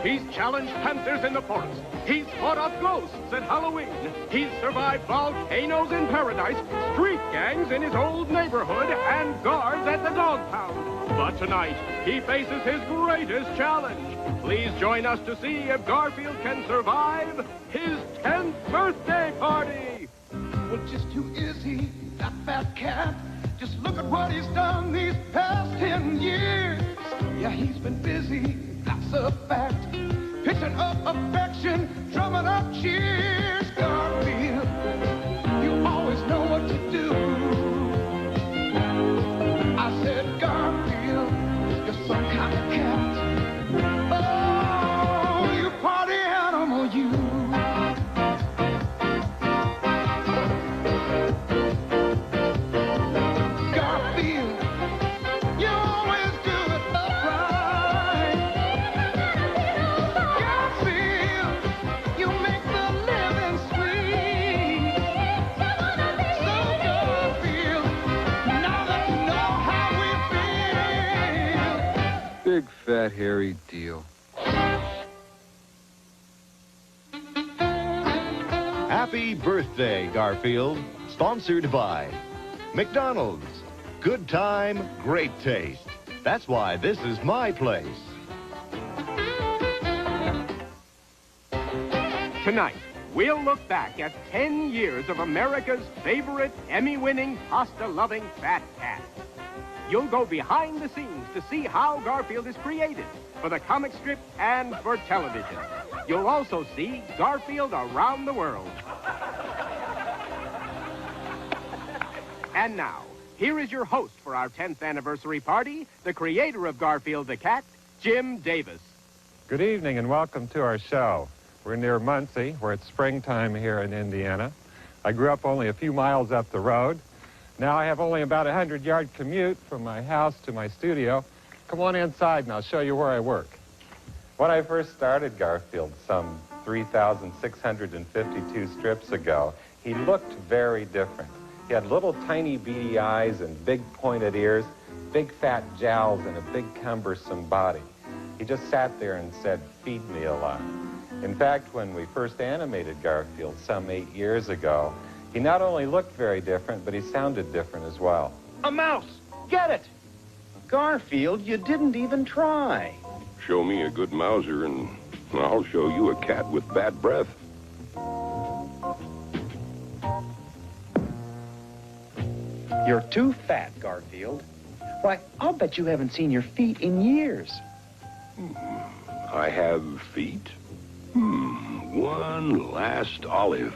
He's challenged panthers in the forest. He's fought off ghosts at Halloween. He's survived volcanoes in paradise, street gangs in his old neighborhood, and guards at the dog pound. But tonight, he faces his greatest challenge. Please join us to see if Garfield can survive his 10th birthday party. Well, just who is he, that fat cat? Just look at what he's done these past 10 years. Yeah, he's been busy, that's a fact. Pitching up affection, drumming up cheers. Garfield, you always know what to do. I said, Garfield, you're some kind of cat. Oh, you party animal, you. Big, fat, hairy deal. Happy birthday, Garfield. Sponsored by McDonald's. Good time, great taste. That's why this is my place. Tonight, we'll look back at 10 years of America's favorite Emmy-winning, pasta-loving fat cat. You'll go behind the scenes to see how Garfield is created for the comic strip and for television. You'll also see Garfield around the world. And now, here is your host for our 10th anniversary party, the creator of Garfield the Cat, Jim Davis. Good evening and welcome to our show. We're near Muncie, where it's springtime here in Indiana. I grew up only a few miles up the road. Now I have only about a 100-yard commute from my house to my studio. Come on inside and I'll show you where I work. When I first started Garfield some 3,652 strips ago, he looked very different. He had little tiny beady eyes and big pointed ears, big fat jowls, and a big cumbersome body. He just sat there and said, "Feed me a lot." In fact, when we first animated Garfield some 8 years ago, he not only looked very different, but he sounded different as well. A mouse! Get it! Garfield, you didn't even try. Show me a good mouser and I'll show you a cat with bad breath. You're too fat, Garfield. Why, I'll bet you haven't seen your feet in years. I have feet. One last olive.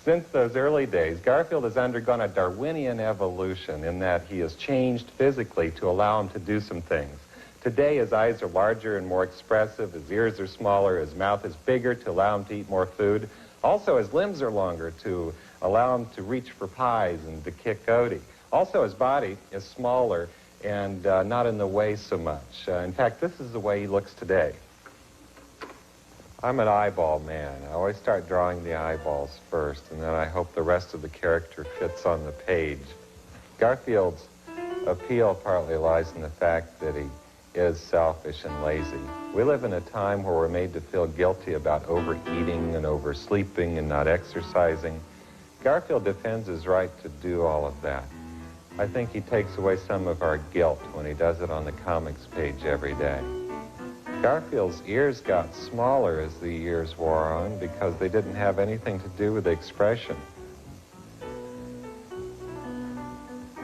Since those early days, Garfield has undergone a Darwinian evolution in that he has changed physically to allow him to do some things. Today, his eyes are larger and more expressive, his ears are smaller, his mouth is bigger to allow him to eat more food. Also, his limbs are longer to allow him to reach for pies and to kick Odie. Also, his body is smaller and not in the way so much. In fact, this is the way he looks today. I'm an eyeball man. I always start drawing the eyeballs first, and then I hope the rest of the character fits on the page. Garfield's appeal partly lies in the fact that he is selfish and lazy. We live in a time where we're made to feel guilty about overeating and oversleeping and not exercising. Garfield defends his right to do all of that. I think he takes away some of our guilt when he does it on the comics page every day. Garfield's ears got smaller as the years wore on because they didn't have anything to do with expression.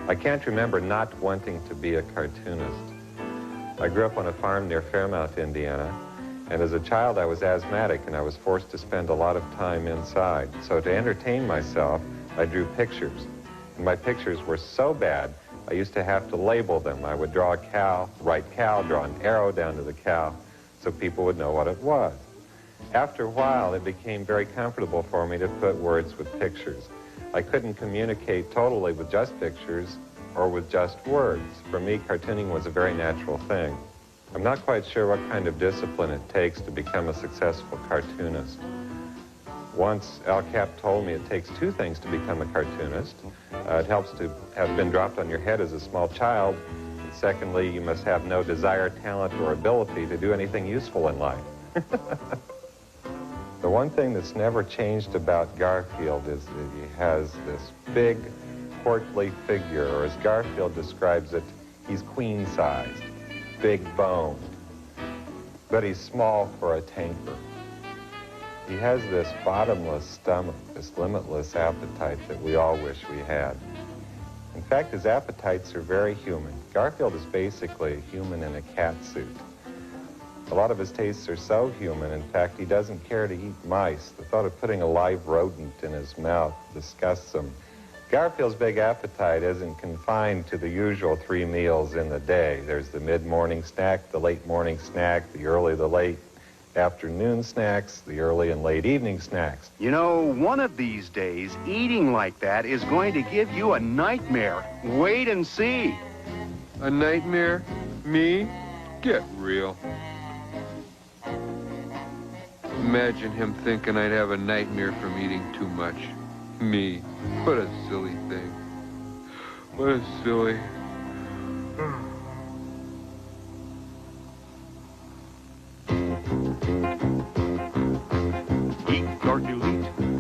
I can't remember not wanting to be a cartoonist. I grew up on a farm near Fairmount, Indiana, and as a child I was asthmatic and I was forced to spend a lot of time inside. So to entertain myself, I drew pictures. And my pictures were so bad, I used to have to label them. I would draw a cow, write cow, draw an arrow down to the cow, so people would know what it was. After a while, it became very comfortable for me to put words with pictures. I couldn't communicate totally with just pictures or with just words. For me, cartooning was a very natural thing. I'm not quite sure what kind of discipline it takes to become a successful cartoonist. Once Al Cap told me it takes two things to become a cartoonist. It helps to have been dropped on your head as a small child. And secondly, you must have no desire, talent, or ability to do anything useful in life. The one thing that's never changed about Garfield is that he has this big, portly figure, or as Garfield describes it, he's queen-sized, big-boned, but he's small for a tanker. He has this bottomless stomach, this limitless appetite that we all wish we had. In fact, his appetites are very human. Garfield is basically a human in a cat suit. A lot of his tastes are so human, in fact, he doesn't care to eat mice. The thought of putting a live rodent in his mouth disgusts him. Garfield's big appetite isn't confined to the usual 3 meals in the day. There's the mid-morning snack, the late morning snack, the late afternoon snacks, the early and late evening snacks. You know, one of these days, eating like that is going to give you a nightmare. Wait and see. A nightmare? Me? Get real. Imagine him thinking I'd have a nightmare from eating too much. Me. What a silly thing. What a silly... Eat, Garfield,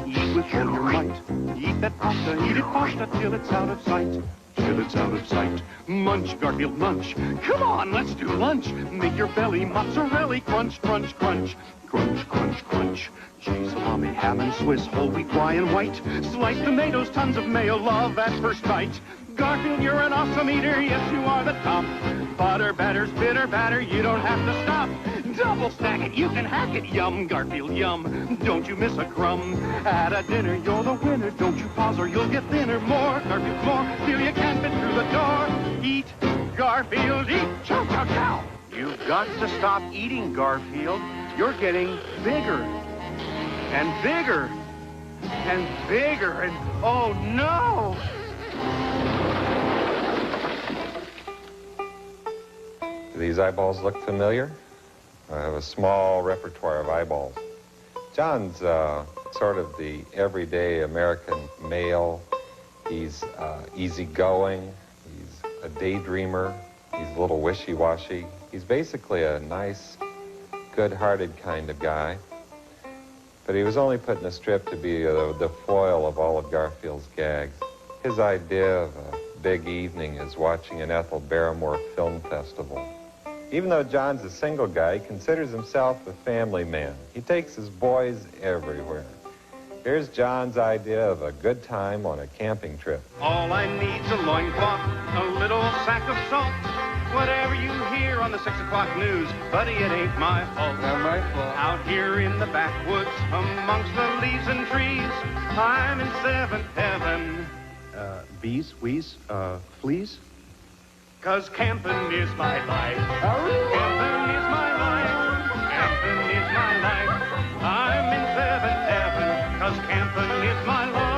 eat with all your might. Eat that pasta, eat it pasta till it's out of sight. Till it's out of sight. Munch, Garfield, munch. Come on, let's do lunch. Make your belly mozzarella crunch, crunch, crunch. Crunch, crunch, crunch. Cheese, salami, ham, and Swiss, whole wheat, rye, and white. Sliced tomatoes, tons of mayo, love at first bite. Garfield, you're an awesome eater, yes, you are the top. Butter, batters, bitter batter, you don't have to stop. Double stack it, you can hack it, yum, Garfield, yum. Don't you miss a crumb. At a dinner, you're the winner. Don't you pause or you'll get thinner. More, Garfield, more, till you can't fit through the door. Eat, Garfield, eat, chow, chow, chow. You've got to stop eating, Garfield. You're getting bigger and bigger and bigger and oh no! Do these eyeballs look familiar? I have a small repertoire of eyeballs. John's sort of the everyday American male. He's easygoing. He's a daydreamer. He's a little wishy-washy. He's basically a nice, good-hearted kind of guy. But he was only put in a strip to be the foil of all of Garfield's gags. His idea of a big evening is watching an Ethel Barrymore film festival. Even though John's a single guy, he considers himself a family man. He takes his boys everywhere. Here's John's idea of a good time on a camping trip. All I need's a loincloth, a little sack of salt. Whatever you hear on the 6 o'clock news, buddy, it ain't my fault. Not my fault. Out here in the backwoods, amongst the leaves and trees, I'm in seventh heaven. Bees, wheeze, fleas? 'Cause camping is my life. Camping is my life. Camping is my life. I'm in seventh heaven, 'cause camping is my life.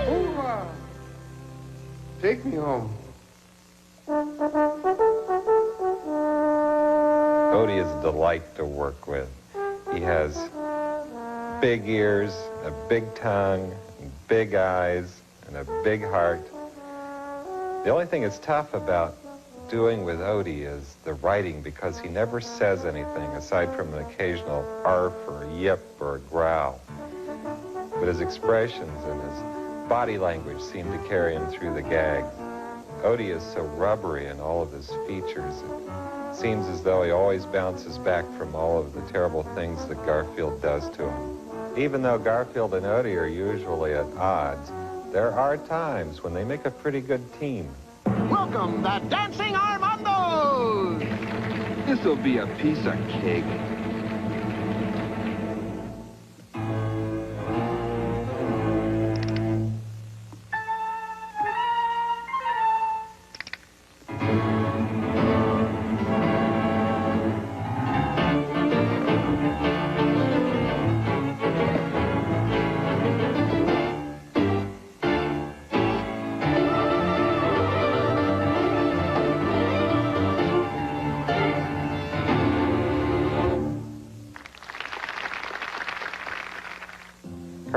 Hoorah! Take me home. Odie is a delight to work with. He has big ears, a big tongue, big eyes, and a big heart. The only thing that's tough about doing with Odie is the writing, because he never says anything aside from an occasional arf or a yip or a growl. But his expressions and his body language seem to carry him through the gags. Odie is so rubbery in all of his features. It seems as though he always bounces back from all of the terrible things that Garfield does to him. Even though Garfield and Odie are usually at odds, there are times when they make a pretty good team. Welcome, the Dancing Armandos! This'll be a piece of cake.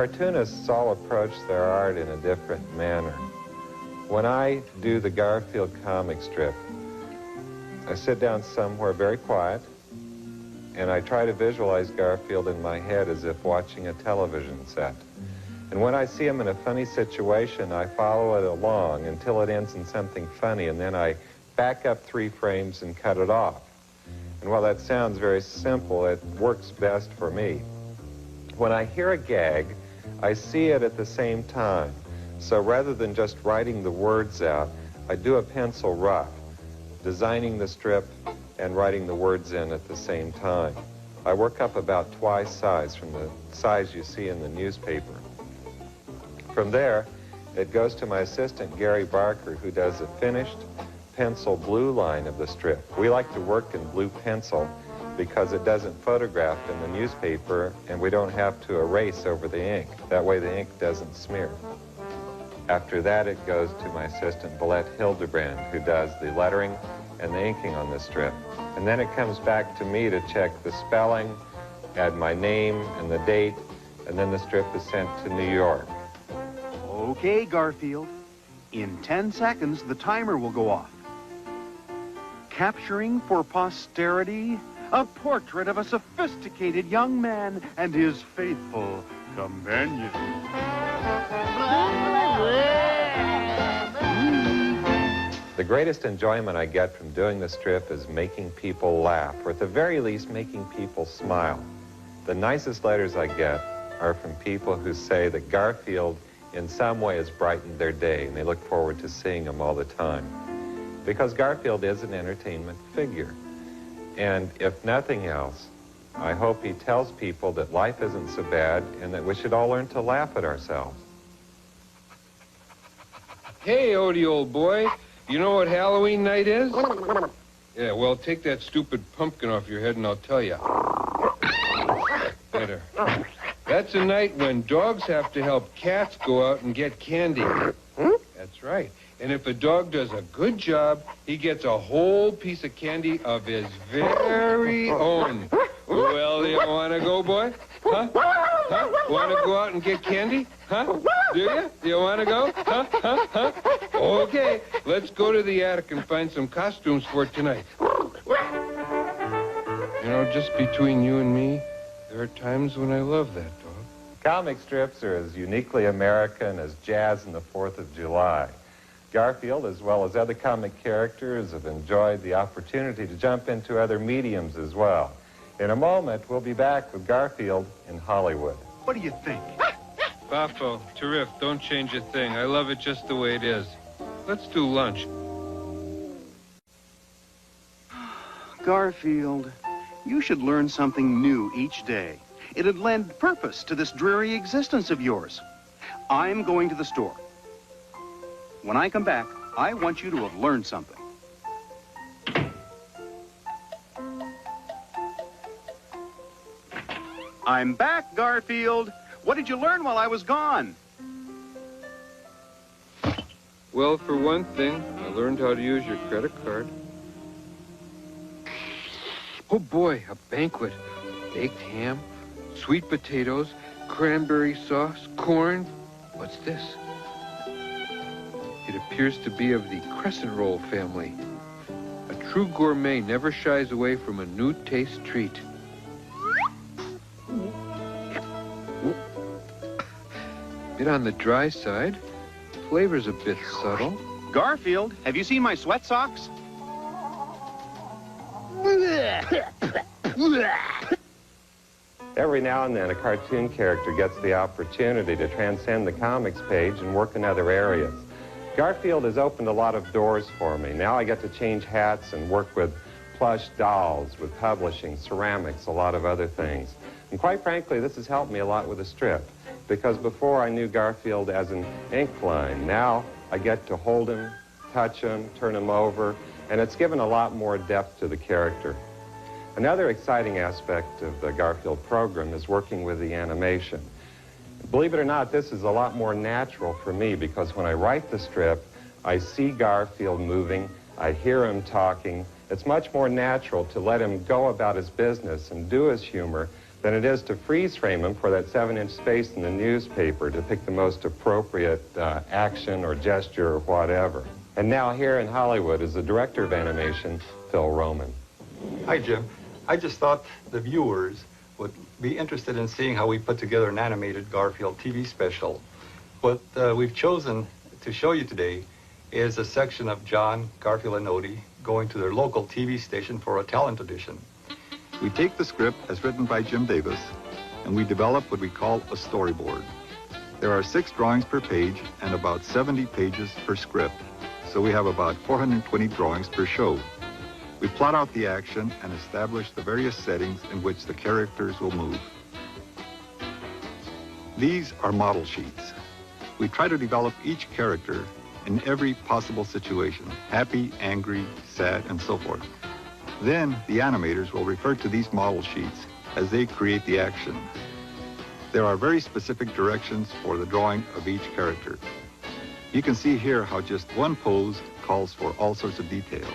cartoonists all approach their art in a different manner. When I do the Garfield comic strip, I sit down somewhere very quiet, and I try to visualize Garfield in my head as if watching a television set. And when I see him in a funny situation, I follow it along until it ends in something funny, and then I back up 3 frames and cut it off. And while that sounds very simple, it works best for me. When I hear a gag, I see it at the same time. So rather than just writing the words out, I do a pencil rough, designing the strip and writing the words in at the same time. I work up about twice size from the size you see in the newspaper. From there, it goes to my assistant, Gary Barker, who does a finished pencil blue line of the strip. We like to work in blue pencil because it doesn't photograph in the newspaper and we don't have to erase over the ink. That way the ink doesn't smear. After that, it goes to my assistant, Valette Hildebrand, who does the lettering and the inking on the strip. And then it comes back to me to check the spelling, add my name and the date, and then the strip is sent to New York. Okay, Garfield. In 10 seconds, the timer will go off. Capturing for posterity a portrait of a sophisticated young man and his faithful companion. The greatest enjoyment I get from doing the strip is making people laugh, or at the very least, making people smile. The nicest letters I get are from people who say that Garfield in some way has brightened their day, and they look forward to seeing him all the time. Because Garfield is an entertainment figure. And if nothing else, I hope he tells people that life isn't so bad and that we should all learn to laugh at ourselves. Hey, Odie, old boy, you know what Halloween night is? Yeah, well, take that stupid pumpkin off your head and I'll tell you. Better. That's a night when dogs have to help cats go out and get candy. That's right. And if a dog does a good job, he gets a whole piece of candy of his very own. Well, you want to go, boy? Huh? Huh? Want to go out and get candy? Huh? Do you? You want to go? Huh? Huh? Huh? Okay, let's go to the attic and find some costumes for tonight. You know, just between you and me, there are times when I love that dog. Comic strips are as uniquely American as jazz and the 4th of July. Garfield, as well as other comic characters, have enjoyed the opportunity to jump into other mediums as well. In a moment, we'll be back with Garfield in Hollywood. What do you think? Baffo, Terrific, don't change a thing. I love it just the way it is. Let's do lunch. Garfield, you should learn something new each day. It'd lend purpose to this dreary existence of yours. I'm going to the store. When I come back, I want you to have learned something. I'm back, Garfield. What did you learn while I was gone? Well, for one thing, I learned how to use your credit card. Oh boy, a banquet. Baked ham, sweet potatoes, cranberry sauce, corn. What's this? It appears to be of the crescent roll family. A true gourmet never shies away from a new taste treat. Bit on the dry side. Flavor's a bit subtle. Garfield, have you seen my sweat socks? Every now and then, a cartoon character gets the opportunity to transcend the comics page and work in other areas. Garfield has opened a lot of doors for me. Now I get to change hats and work with plush dolls, with publishing, ceramics, a lot of other things. And quite frankly, this has helped me a lot with the strip, because before I knew Garfield as an ink line. Now I get to hold him, touch him, turn him over, and it's given a lot more depth to the character. Another exciting aspect of the Garfield program is working with the animation. Believe it or not, this is a lot more natural for me because when I write the strip, I see Garfield moving, I hear him talking. It's much more natural to let him go about his business and do his humor than it is to freeze frame them for that 7-inch space in the newspaper to pick the most appropriate action or gesture or whatever. And now here in Hollywood is the director of animation, Phil Roman. Hi, Jim. I just thought the viewers would be interested in seeing how we put together an animated Garfield TV special. What we've chosen to show you today is a section of John, Garfield, and Odie going to their local TV station for a talent audition. We take the script as written by Jim Davis, and we develop what we call a storyboard. There are 6 drawings per page and about 70 pages per script, so we have about 420 drawings per show. We plot out the action and establish the various settings in which the characters will move. These are model sheets. We try to develop each character in every possible situation, happy, angry, sad, and so forth. Then the animators will refer to these model sheets as they create the action. There are very specific directions for the drawing of each character. You can see here how just one pose calls for all sorts of detail.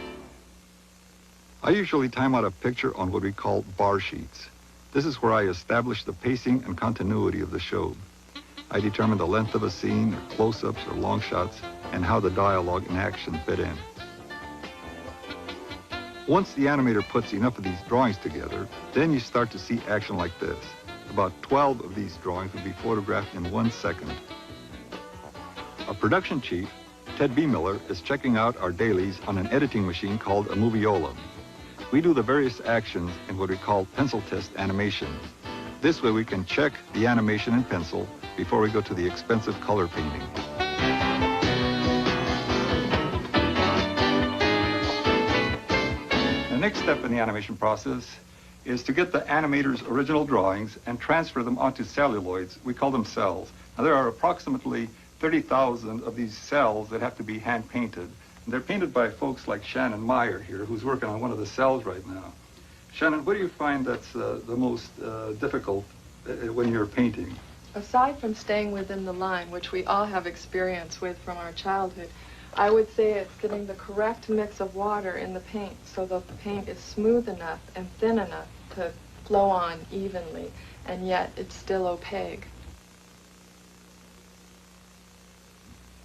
I usually time out a picture on what we call bar sheets. This is where I establish the pacing and continuity of the show. I determine the length of a scene, or close-ups or long shots, and how the dialogue and action fit in. Once the animator puts enough of these drawings together, then you start to see action like this. About 12 of these drawings will be photographed in 1 second. Our production chief, Ted B. Miller, is checking out our dailies on an editing machine called a Moviola. We do the various actions in what we call pencil test animation. This way we can check the animation in pencil before we go to the expensive color painting. The next step in the animation process is to get the animator's original drawings and transfer them onto celluloids. We call them cells. Now, there are approximately 30,000 of these cells that have to be hand-painted. And they're painted by folks like Shannon Meyer here, who's working on one of the cells right now. Shannon, what do you find that's the most difficult when you're painting? Aside from staying within the line, which we all have experience with from our childhood, I would say it's getting the correct mix of water in the paint so that the paint is smooth enough and thin enough to flow on evenly, and yet it's still opaque.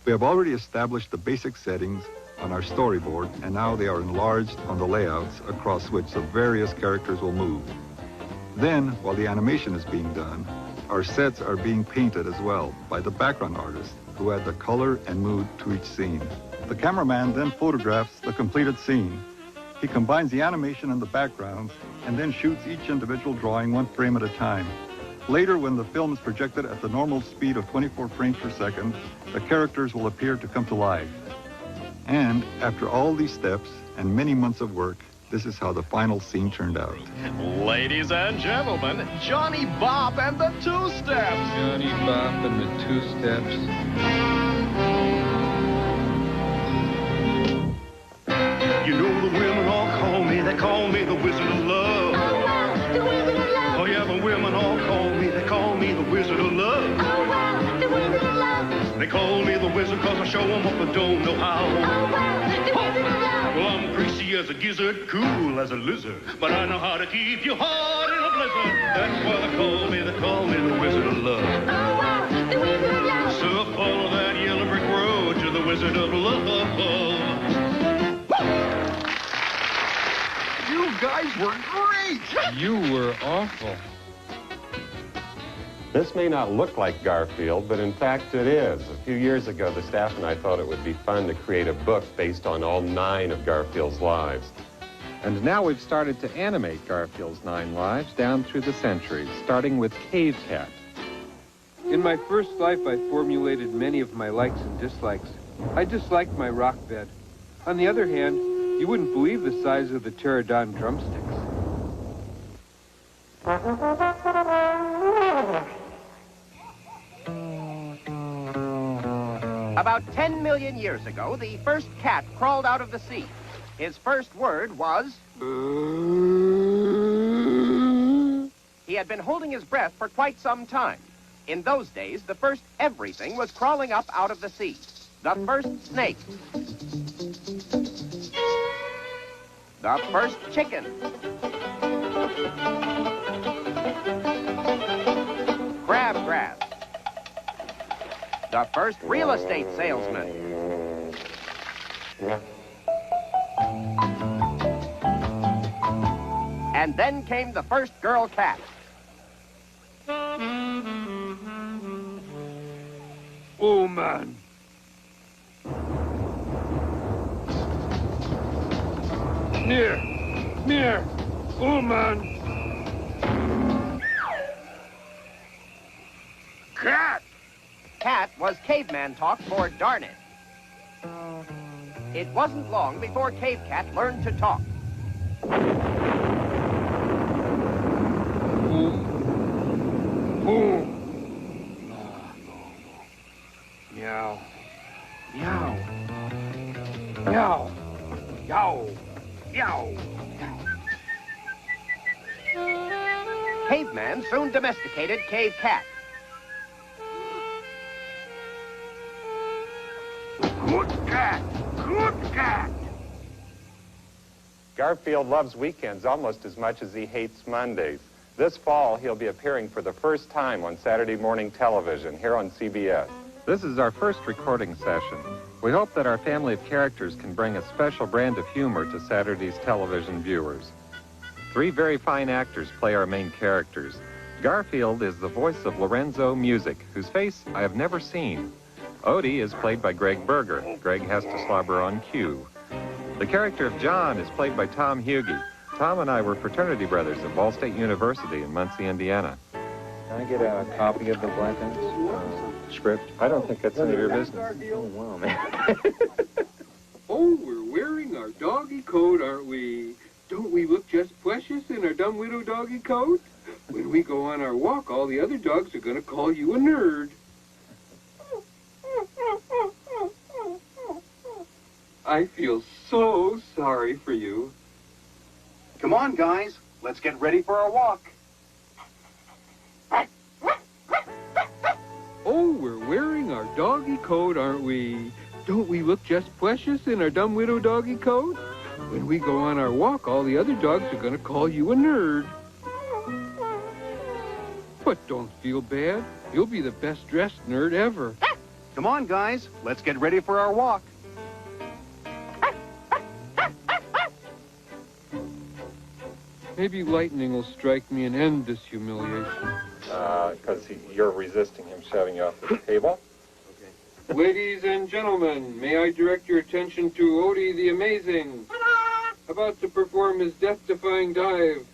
We have already established the basic settings on our storyboard, and now they are enlarged on the layouts across which the various characters will move. Then, while the animation is being done, our sets are being painted as well by the background artist, who add the color and mood to each scene. The cameraman then photographs the completed scene. He combines the animation and the backgrounds and then shoots each individual drawing 1 frame at a time. Later, when the film is projected at the normal speed of 24 frames per second, the characters will appear to come to life. And after all these steps and many months of work, this is how the final scene turned out. Ladies and gentlemen, Johnny Bop and the Two-Steps. Johnny Bop and the Two-Steps. You know the women all call me, they call me the Wizard of Love. Oh, wow, the Wizard of Love. Oh, yeah, the women all call me the Wizard of Love. Oh, wow, the Wizard of Love. They call me the Wizard cause I show them up, I don't know how. Oh, wow, the Wizard of Love. Well, I'm greasy as a gizzard, cool as a lizard, but I know how to keep you hard in a blizzard. That's why they call me the Wizard of Love. Oh, wow, the Wizard of Love. So follow that yellow brick road to the Wizard of Love. You guys were great! You were awful. This may not look like Garfield, but in fact it is. A few years ago, the staff and I thought it would be fun to create a book based on all 9 of Garfield's lives. And now we've started to animate Garfield's 9 lives down through the centuries, starting with Cave Cat. In my first life, I formulated many of my likes and dislikes. I disliked my rock bed. On the other hand, you wouldn't believe the size of the pterodon drumsticks. About 10 million years ago, the first cat crawled out of the sea. His first word was... He had been holding his breath for quite some time. In those days, the first everything was crawling up out of the sea. The first snake. The first chicken. the first real estate salesman. And then came the first girl cat. Oh, man. Near. Oh, man. Cat. Cat was caveman talk for darn it. It wasn't long before Cave Cat learned to talk. Oh. Meow. Meow. Meow. Yow. Yow. Caveman soon domesticated Cave Cat. Good cat. Good cat. Garfield loves weekends almost as much as he hates Mondays. This fall, he'll be appearing for the first time on Saturday morning television here on CBS. This is our first recording session. We hope that our family of characters can bring a special brand of humor to Saturday's television viewers. 3 very fine actors play our main characters. Garfield is the voice of Lorenzo Music, whose face I have never seen. Odie is played by Greg Berger. Greg has to slobber on cue. The character of John is played by Tom Hughey. Tom and I were fraternity brothers at Ball State University in Muncie, Indiana. Can I get a copy of the Blankens script? I don't think that's any of your business. Oh, wow, man. Oh, we're wearing our doggy coat, aren't we? Don't we look just precious in our dumb widow doggy coat? When we go on our walk, all the other dogs are going to call you a nerd. I feel so sorry for you. Come on, guys. Let's get ready for our walk. Oh, we're wearing our doggy coat, aren't we? Don't we look just precious in our dumb widow doggy coat? When we go on our walk, all the other dogs are going to call you a nerd. But don't feel bad. You'll be the best dressed nerd ever. Come on, guys. Let's get ready for our walk. Maybe lightning will strike me and end this humiliation. Because you're resisting him shoving you off the table. Ladies and gentlemen, may I direct your attention to Odie the Amazing, about to perform his death-defying dive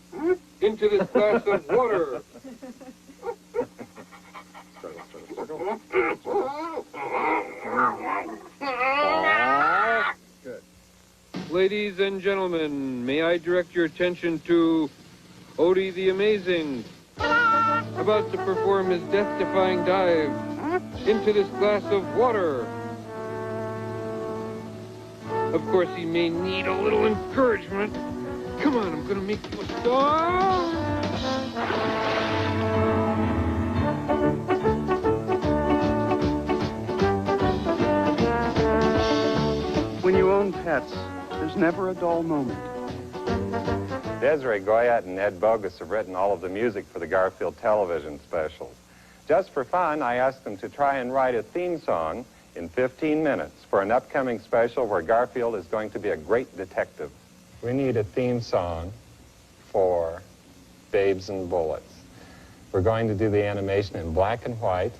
into this glass of water. Good. Ladies and gentlemen, may I direct your attention to Odie the Amazing, about to perform his death-defying dive into this glass of water. Of course, he may need a little encouragement. Come on, I'm gonna make you a star. When you own pets, there's never a dull moment. Desiree Goyette and Ed Bogus have written all of the music for the Garfield television specials. Just for fun, I asked them to try and write a theme song in 15 minutes for an upcoming special where Garfield is going to be a great detective. We need a theme song for Babes and Bullets. We're going to do the animation in black and white.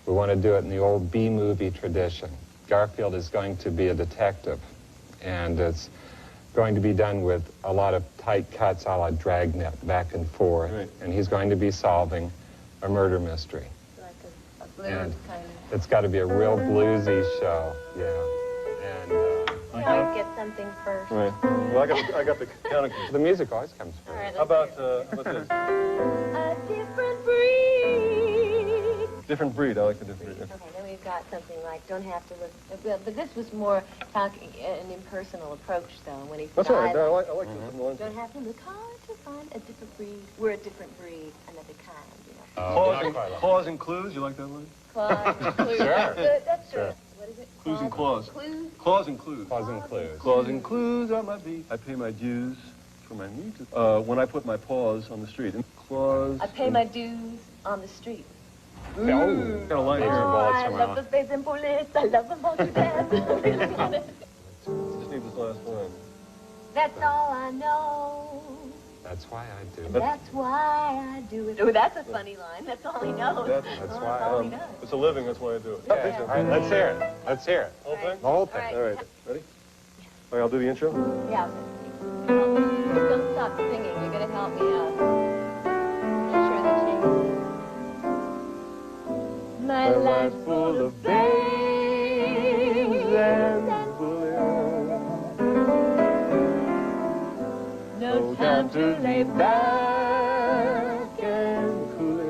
We want to do it in the old B-movie tradition. Garfield is going to be a detective, and it's going to be done with a lot of tight cuts a la Dragnet, back and forth. Right. And he's going to be solving a murder mystery. Like a blues And kind of. it's got to be a real bluesy show, yeah. And Always get something first. Right. Well, I got the counting. the music always comes first. All right, How let's about this? A different breed. Different breed. I like the different breed. Okay, then we've got something like don't have to look. But this was more talking an impersonal approach, though. When he said, That's all right. I like this one. don't have to look hard to find a different breed. We're a different breed, another kind, you know. Claws and clues. You like that one? Claws and clues. Sure. That's good. That's Sure. good. What is it? Clues and claws. Clues. Claws and clues. Claws and clues. Claws and clues on my beat. I pay my dues for my music. When I put my paws on the street. And claws. I pay my dues on the street. Got a light here. I love the face and bullets. I love them all to death. Really love it. Just need this last line. That's all I know. That's why I do. And that's why I do it. Oh, that's a funny line. That's all he knows. That's why all he knows. It's a living, that's why I do it. Yeah. All right, let's hear it. Let's hear it. Whole thing? The whole thing. All right. Ready? All right, I'll do the intro. Yeah. Don't stop singing. You're going to help me out. Make sure that she... My life's full of babes and bullets. No time to lay back and cool it.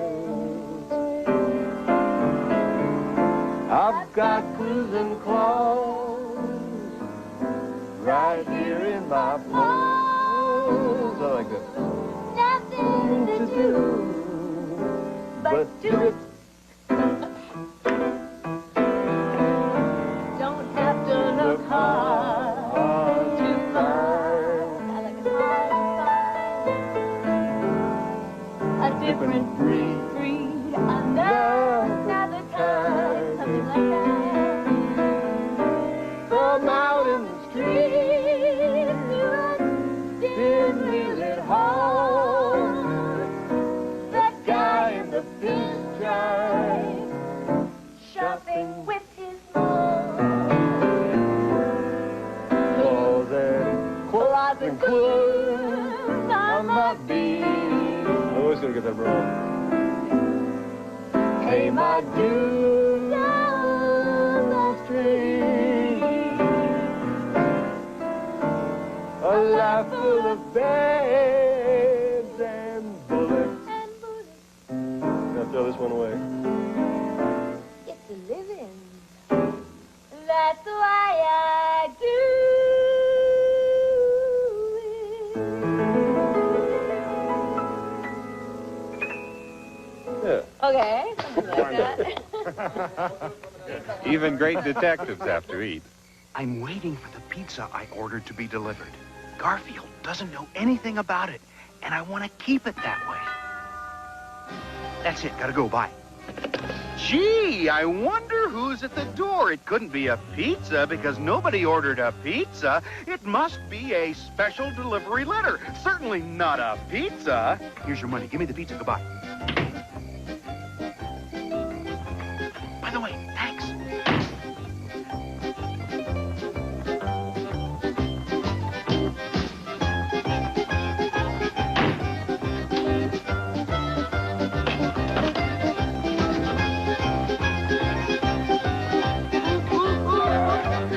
I've got cruising claws right here in my paws. I like that. Nothing to do but do it. Don't have to look hard to find. I like it hard to find a different breed, another kind, something like that. From out in the street, dimly lit hall, that guy in the pinstripe, shopping with his mom. Clothes and clothes on my beat. I'm always going to get that wrong. Pay my dues down the street. A life full of babes and bullets. Now throw this one away. It's a living. That's why I do Yeah. Okay, something like that. Even great detectives have to eat. I'm waiting for the pizza I ordered to be delivered. Garfield doesn't know anything about it, and I want to keep it that way. That's it. Gotta go. Bye. Gee, I wonder who's at the door. It couldn't be a pizza because nobody ordered a pizza. It must be a special delivery letter. Certainly not a pizza. Here's your money. Give me the pizza. Goodbye. By the way, thanks.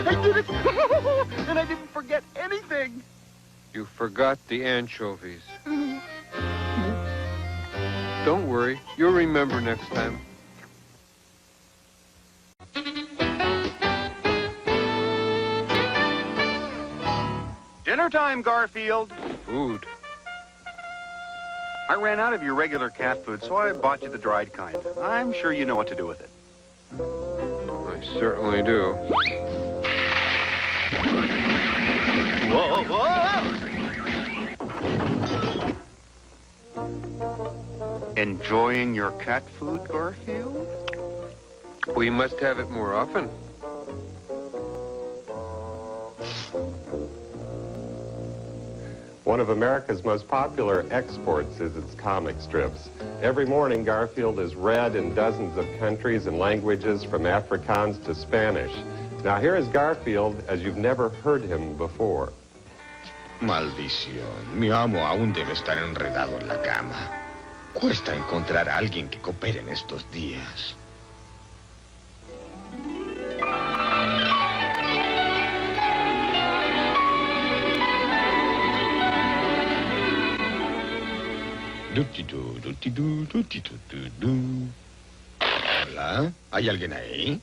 I did it! And I didn't forget anything. You forgot the anchovies. Don't worry, you'll remember next time. Dinner time, Garfield. Food. I ran out of your regular cat food, so I bought you the dried kind. I'm sure you know what to do with it. I certainly do. Whoa, whoa! Enjoying your cat food, Garfield? We must have it more often. One of America's most popular exports is its comic strips. Every morning, Garfield is read in dozens of countries and languages, from Afrikaans to Spanish. Now, here is Garfield as you've never heard him before. Maldición. Mi amo aún debe estar enredado en la cama. Cuesta encontrar a alguien que coopere en estos días. Dutidu, dutidu, dutidu, du. Hola, ¿hay alguien ahí?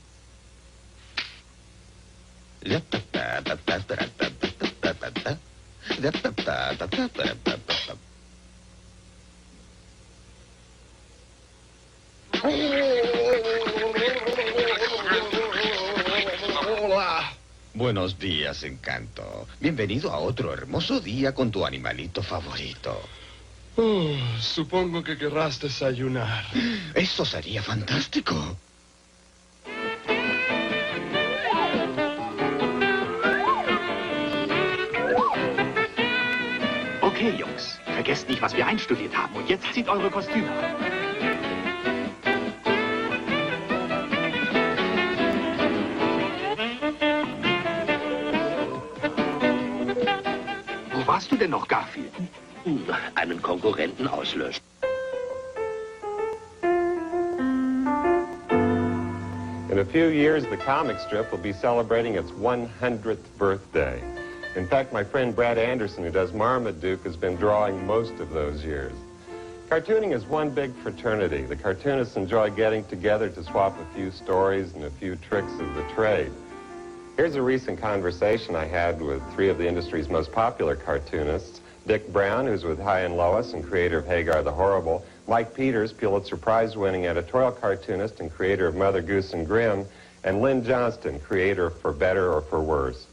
Hola. Buenos días, Encanto. Bienvenido a otro hermoso día con tu animalito favorito. Oh, supongo que querrás desayunar. Eso sería fantástico. Okay, Jungs, vergesst nicht, was wir einstudiert haben. Und jetzt zieht eure Kostüme an. Wo warst du denn noch, Garfield? Einen Konkurrenten auslöschen. In a few years, the comic strip will be celebrating its 100th birthday. In fact, my friend Brad Anderson, who does Marmaduke, has been drawing most of those years. Cartooning is one big fraternity. The cartoonists enjoy getting together to swap a few stories and a few tricks of the trade. Here's a recent conversation I had with three of the industry's most popular cartoonists. Dick Brown, who's with High and Lois and creator of Hagar the Horrible. Mike Peters, Pulitzer Prize-winning editorial cartoonist and creator of Mother Goose and Grimm. And Lynn Johnston, creator of For Better or For Worse.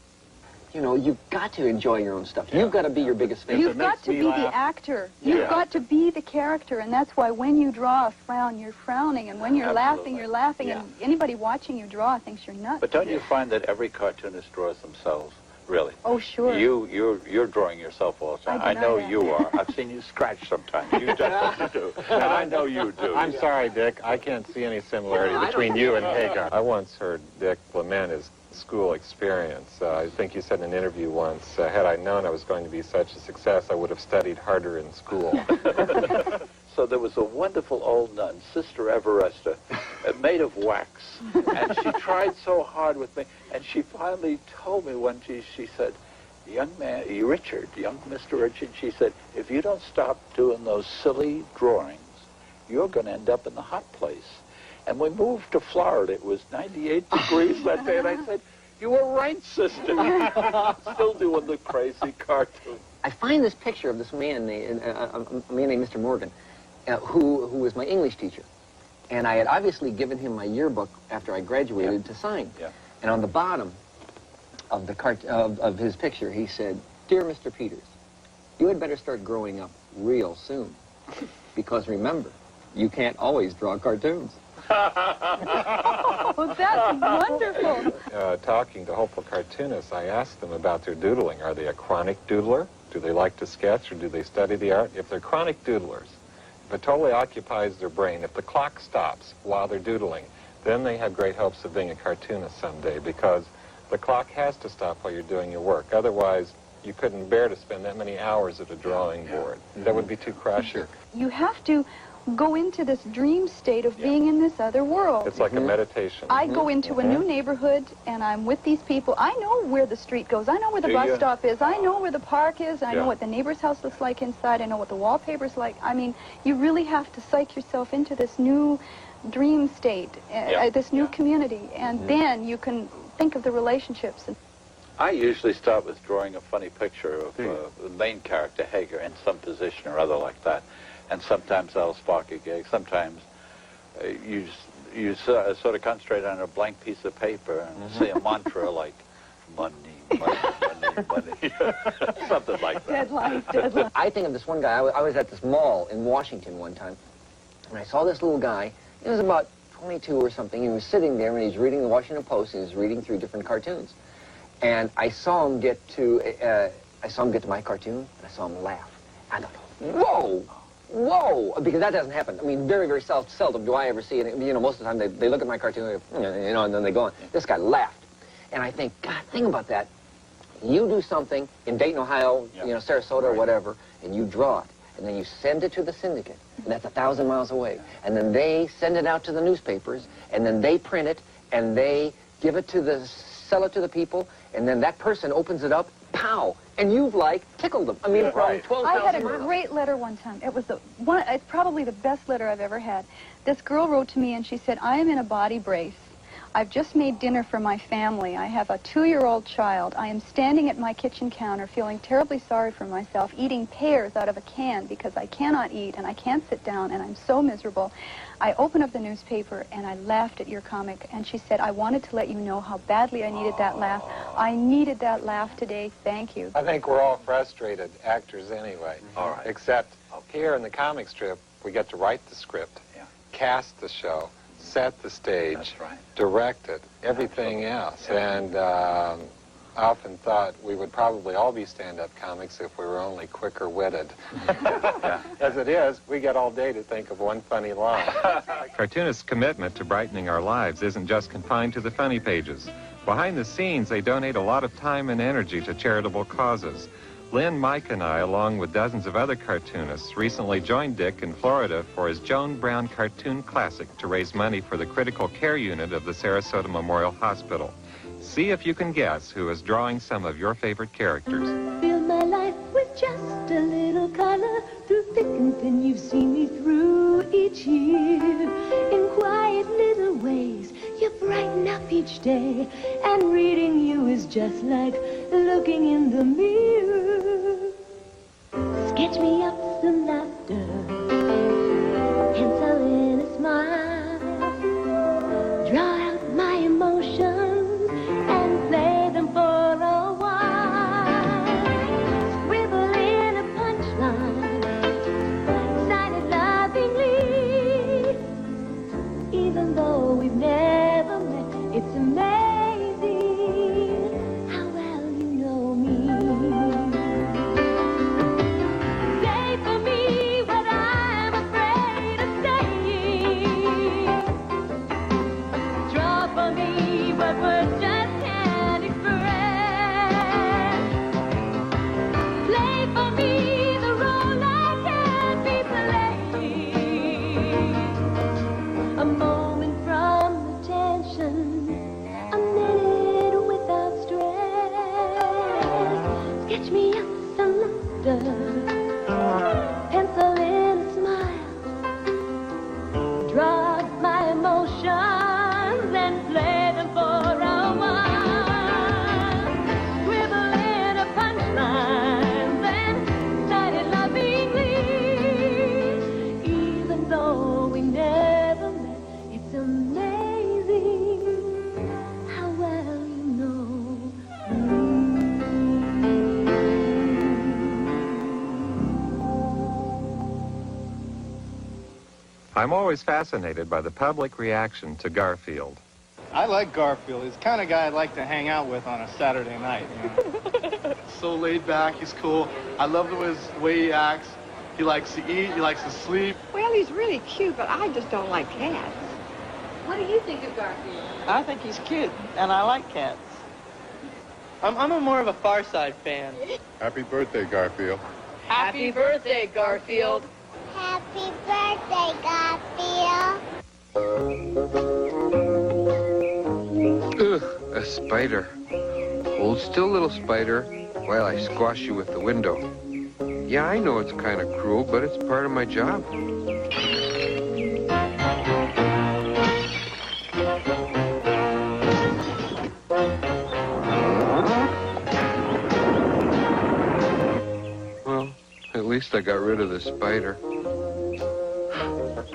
You know, you've got to enjoy your own stuff. You've got to be your biggest fan. You've got to be the actor. You've got to be the character, and that's why when you draw a frown, you're frowning, and when you're laughing, you're laughing, and anybody watching you draw thinks you're nuts. But don't you find that every cartoonist draws themselves, really? Oh, sure. You're drawing yourself all the time. I know you are. I've seen you scratch sometimes. You definitely do. And I know you do. I'm sorry, Dick. I can't see any similarity between you and Hagar. I once heard Dick lament his school experience. I think you said in an interview once, had I known I was going to be such a success, I would have studied harder in school. So there was a wonderful old nun, Sister Everesta, made of wax. And she tried so hard with me. And she finally told me one day, she said, young man, young Mr. Richard, she said, if you don't stop doing those silly drawings, you're going to end up in the hot place. And we moved to Florida. It was 98 degrees that day. And I said, you were right, sister. Still doing the crazy cartoon. I find this picture of this man, a man named Mr. Morgan, who was my English teacher. And I had obviously given him my yearbook after I graduated to sign. Yeah. And on the bottom of the of his picture, he said, "Dear Mr. Peters, you had better start growing up real soon. Because remember, you can't always draw cartoons." Well, that's wonderful. Talking to hopeful cartoonists, I asked them about their doodling. Are they a chronic doodler? Do they like to sketch, or do they study the art? If they're chronic doodlers, if it totally occupies their brain, if the clock stops while they're doodling, then they have great hopes of being a cartoonist someday, because the clock has to stop while you're doing your work. Otherwise, you couldn't bear to spend that many hours at a drawing board. That would be too crushing. You have to go into this dream state of being in this other world. It's like a meditation. I go into a new neighborhood, and I'm with these people. I know where the street goes. I know where the bus stop is. I know where the park is. I know what the neighbor's house looks like inside. I know what the wallpaper's like. I mean, you really have to psych yourself into this new dream state, this new community, and then you can think of the relationships. I usually start with drawing a funny picture of the main character, Hagar, in some position or other like that. And sometimes that'll spark a gag. Sometimes you sort of concentrate on a blank piece of paper and say a mantra like, money, money, money, money. Something like that. Deadline. I think of this one guy. I was at this mall in Washington one time, and I saw this little guy. He was about 22 or something. He was sitting there, and he's reading the Washington Post, and he's reading through different cartoons. And I saw him get to my cartoon, and I saw him laugh. I thought, whoa! Whoa! Because that doesn't happen. I mean, very, very seldom do I ever see it. You know, most of the time they look at my cartoon, you know, and then they go on. This guy laughed. And I think, God, think about that. You do something in Dayton, Ohio, you know, Sarasota or whatever, and you draw it. And then you send it to the syndicate. And that's 1,000 miles away. And then they send it out to the newspapers, and then they print it, and they give it to sell it to the people, and then that person opens it up, pow! And you've, like, tickled them. I mean, from 12,000 I had a great letter one time. It was it's probably the best letter I've ever had. This girl wrote to me, and she said, I am in a body brace. I've just made dinner for my family. I have a 2-year-old child. I am standing at my kitchen counter feeling terribly sorry for myself, eating pears out of a can because I cannot eat and I can't sit down and I'm so miserable. I opened up the newspaper and I laughed at your comic, and she said, I wanted to let you know how badly I needed that laugh. I needed that laugh today. Thank you. I think we're all frustrated actors anyway. All right. Except Here in the comic strip, we get to write the script, cast the show, set the stage, direct it, everything else. And I often thought we would probably all be stand-up comics if we were only quicker-witted. As it is, we get all day to think of one funny line. Cartoonists' commitment to brightening our lives isn't just confined to the funny pages. Behind the scenes, they donate a lot of time and energy to charitable causes. Lynn, Mike, and I, along with dozens of other cartoonists, recently joined Dick in Florida for his Joan Brown Cartoon Classic to raise money for the critical care unit of the Sarasota Memorial Hospital. See if you can guess who is drawing some of your favorite characters. Fill my life with just a little color. Through thick and thin, you've seen me through each year. In quiet little ways, you brighten up each day. And reading you is just like looking in the mirror. Sketch me up some laughter, pencil in a smile. Draw out my emotions and play them for a while. Scribble in a punchline, sign it lovingly. Even though we've never met, it's amazing how well you know me. Say for me what I'm afraid of saying. Draw for me what words just can't express. Play for me the role I can't be playing. A moment from the tension, a minute without stress. Sketch me up some laughter, pencil in a smile. Draw out my emotions and play them for a while. Scribble in a punchline, then sign it lovingly. Even though we never met, it's amazing how well you know me. I'm always fascinated by the public reaction to Garfield. I like Garfield. He's the kind of guy I'd like to hang out with on a Saturday night. You know? So laid back, he's cool. I love the way he acts. He likes to eat, he likes to sleep. Well, he's really cute, but I just don't like cats. What do you think of Garfield? I think he's cute, and I like cats. I'm a more of a Far Side fan. Happy birthday, Garfield. Happy birthday, Garfield. Happy birthday, Garfield. Ugh, a spider. Hold still, little spider, while I squash you with the window. Yeah, I know it's kind of cruel, but it's part of my job. Well, at least I got rid of the spider.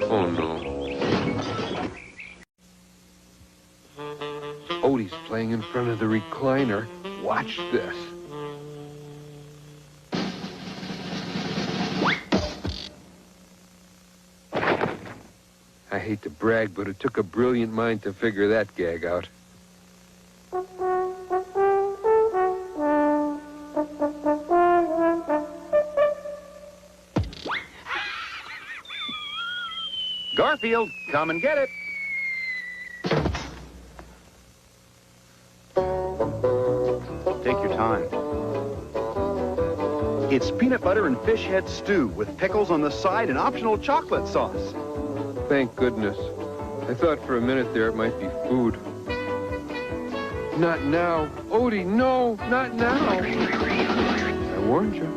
Oh, no. Odie's playing in front of the recliner. Watch this. I hate to brag, but it took a brilliant mind to figure that gag out. Garfield, come and get it. Take your time. It's peanut butter and fish head stew with pickles on the side and optional chocolate sauce. Thank goodness. I thought for a minute there it might be food. Not now. Odie, no, not now. I warned you.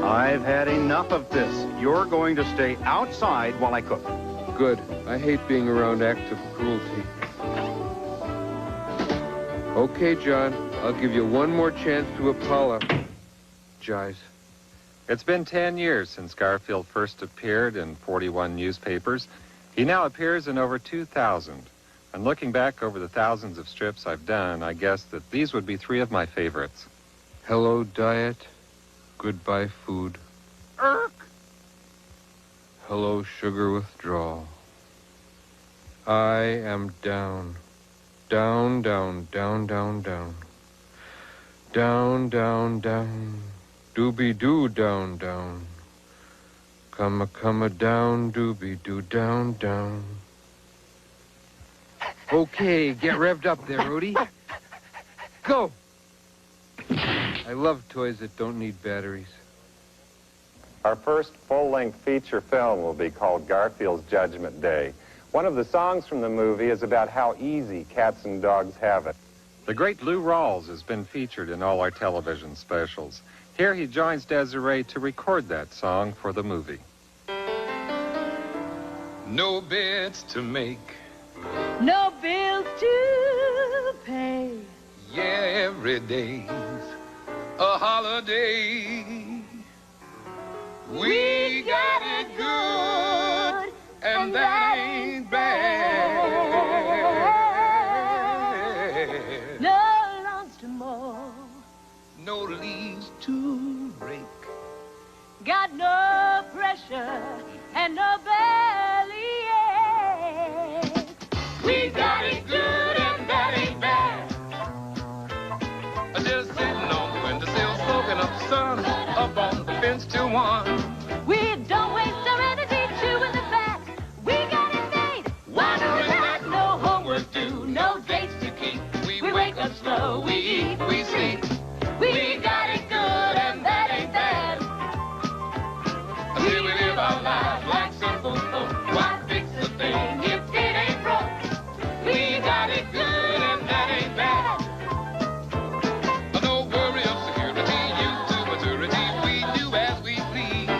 I've had enough of this. You're going to stay outside while I cook. Good. I hate being around acts of cruelty. Okay, John. I'll give you one more chance to apologize. It's been 10 years since Garfield first appeared in 41 newspapers. He now appears in over 2,000. And looking back over the thousands of strips I've done, I guess that these would be 3 of my favorites. Hello, diet. Goodbye, food. Irk! Hello, sugar withdrawal. I am down. Down, down, down, down, down. Down, down, down. Doobie-doo, down, down. Come down, doobie-doo, down, down. Okay, get revved up there, Rudy. Go! I love toys that don't need batteries. Our first full-length feature film will be called Garfield's Judgment Day. One of the songs from the movie is about how easy cats and dogs have it. The great Lou Rawls has been featured in all our television specials. Here he joins Desiree to record that song for the movie. No beds to make. No bills to pay. Yeah, every day's a holiday. We got it good, and that ain't bad. No lawns to mow. No leaves to rake. Got no pressure and no belly ache. We got it good, and that ain't bad. Just sitting on the windowsill, soaking up the sun, up on the fence till 1. We don't waste our energy chewing the fat. We got it made. Why do that? No homework due, no dates to keep. We wake up slow, we eat, we sleep. We got it good, and that ain't bad. We live our lives like simple folk. Why fix a thing if it ain't broke? We got it good, and that ain't bad. No worry of security, used to maturity. We do as we please.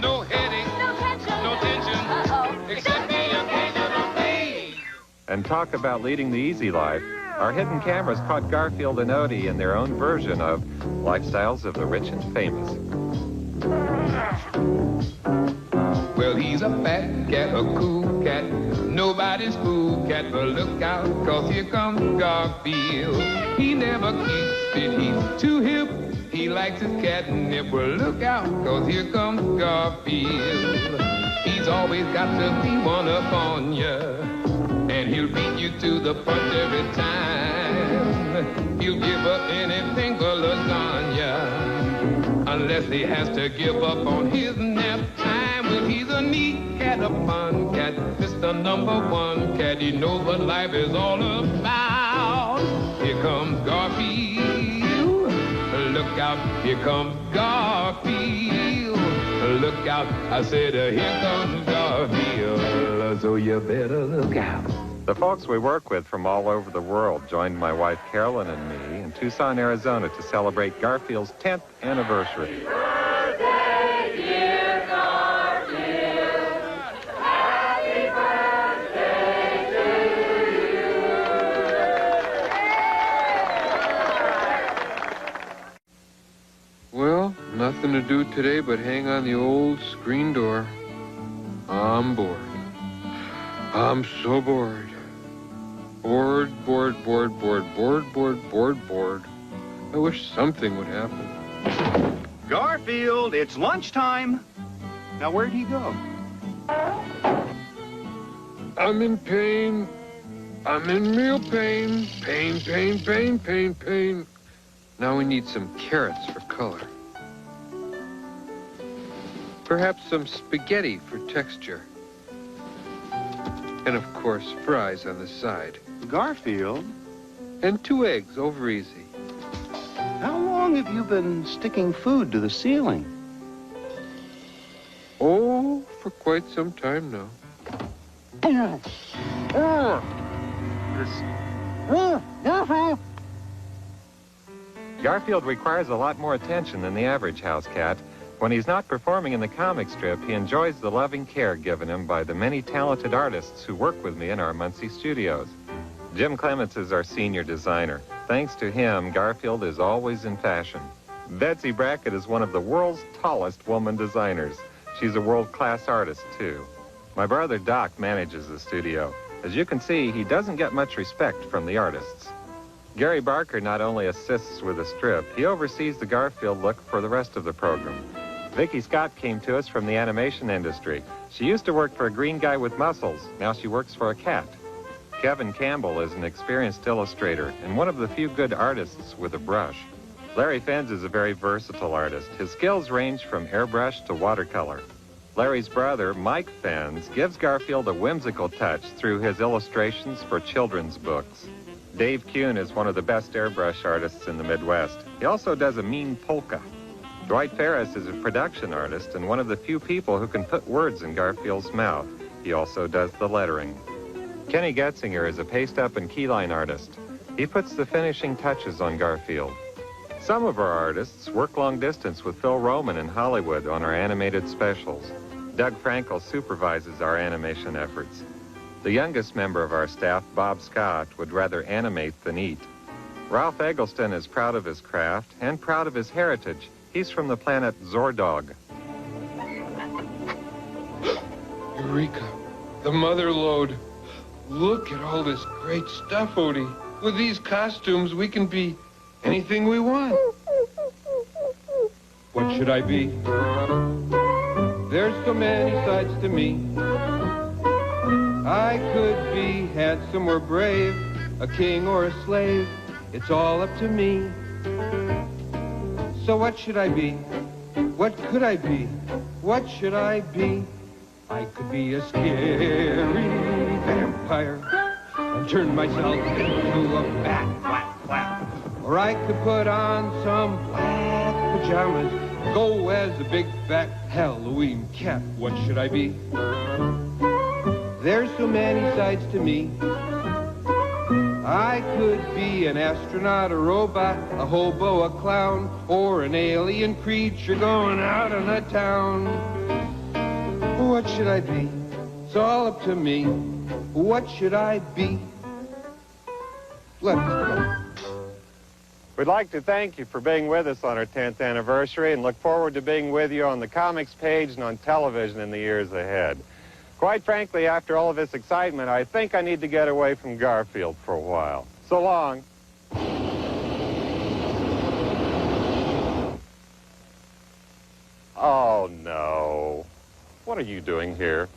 No headache, no tension, except the occasional fee. And talk about leading the easy life. Our hidden cameras caught Garfield and Odie in their own version of Lifestyles of the Rich and Famous. Well, he's a fat cat, a cool cat, nobody's fool cat, but look out, 'cause here comes Garfield. He never keeps it, he's too hip, he likes his catnip. Well, look out, 'cause here comes Garfield. He's always got to be one up on ya, and he'll beat you to the punch every time. He'll give up anything for lasagna, unless he has to give up on his nap time. Well, he's a neat cat, a fun cat, Mr. #1 cat. He knows what life is all about. Here comes Garfield. Look out, here comes Garfield. Look out, I said, here comes Garfield. So you better look out. The folks we work with from all over the world joined my wife Carolyn and me in Tucson, Arizona to celebrate Garfield's 10th anniversary. Birthday, dear Garfield. Happy birthday to you. Well, nothing to do today but hang on the old screen door. I'm bored. I'm so bored. Bored, bored, bored, bored, bored, bored, bored, bored. I wish something would happen. Garfield, it's lunchtime. Now, where'd he go? I'm in pain. I'm in real pain. Pain, pain, pain, pain, pain. Now we need some carrots for color. Perhaps some spaghetti for texture. And, of course, fries on the side. Garfield? And 2 eggs, over easy. How long have you been sticking food to the ceiling? Oh, for quite some time now. Garfield requires a lot more attention than the average house cat. When he's not performing in the comic strip, he enjoys the loving care given him by the many talented artists who work with me in our Muncie studios. Jim Clements is our senior designer. Thanks to him, Garfield is always in fashion. Betsy Brackett is one of the world's tallest woman designers. She's a world-class artist, too. My brother Doc manages the studio. As you can see, he doesn't get much respect from the artists. Gary Barker not only assists with the strip, he oversees the Garfield look for the rest of the program. Vicki Scott came to us from the animation industry. She used to work for a green guy with muscles. Now she works for a cat. Kevin Campbell is an experienced illustrator and one of the few good artists with a brush. Larry Fenns is a very versatile artist. His skills range from airbrush to watercolor. Larry's brother, Mike Fenns, gives Garfield a whimsical touch through his illustrations for children's books. Dave Kuhn is one of the best airbrush artists in the Midwest. He also does a mean polka. Dwight Ferris is a production artist and one of the few people who can put words in Garfield's mouth. He also does the lettering. Kenny Getzinger is a paste-up and keyline artist. He puts the finishing touches on Garfield. Some of our artists work long distance with Phil Roman in Hollywood on our animated specials. Doug Frankel supervises our animation efforts. The youngest member of our staff, Bob Scott, would rather animate than eat. Ralph Eggleston is proud of his craft and proud of his heritage. He's from the planet Zordog. Eureka! The mother lode. Look at all this great stuff, Odie. With these costumes, we can be anything we want. What should I be? There's so many sides to me. I could be handsome or brave, a king or a slave. It's all up to me. So what should I be? What could I be? What should I be? I could be a scary vampire and turn myself into a bat, flap, flap. Or I could put on some black pajamas, go as a big fat Halloween cat. What should I be? There's so many sides to me. I could be an astronaut, a robot, a hobo, a clown, or an alien creature going out on the town. What should I be? It's all up to me. What should I be? Let's go. We'd like to thank you for being with us on our 10th anniversary and look forward to being with you on the comics page and on television in the years ahead. Quite frankly, after all of this excitement, I think I need to get away from Garfield for a while. So long. Oh, no. What are you doing here?